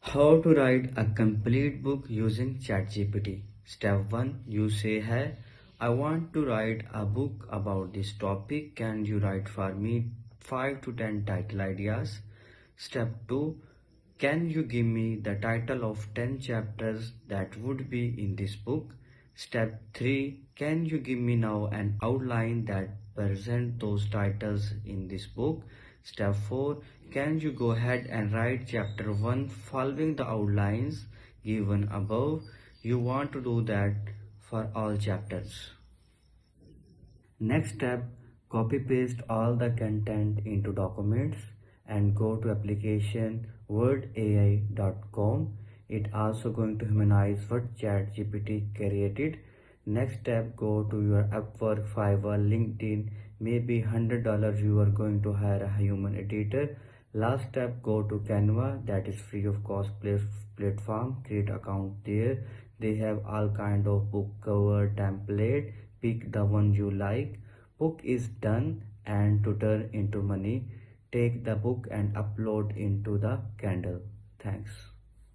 How to write a complete book using ChatGPT. Step 1. You say, "Hey, I want to write a book about this topic. Can you write for me 5 to 10 title ideas?" Step 2. Can you give me the title of 10 chapters that would be in this book? Step 3. Can you give me now an outline that present those titles in this book? Step 4. Can you go ahead and write chapter 1 following the outlines given above? You want to do that for all chapters. Next step, copy paste all the content into documents and go to application wordai.com. It also going to humanize what ChatGPT created. Next step, go to your Upwork, Fiverr, LinkedIn, maybe $100 you are going to hire a human editor. Last step, go to Canva, that is free of cost platform. Create account there. They have all kind of book cover template. Pick the one you like. Book is done, and to turn into money, take the book and upload into the Kindle. Thanks.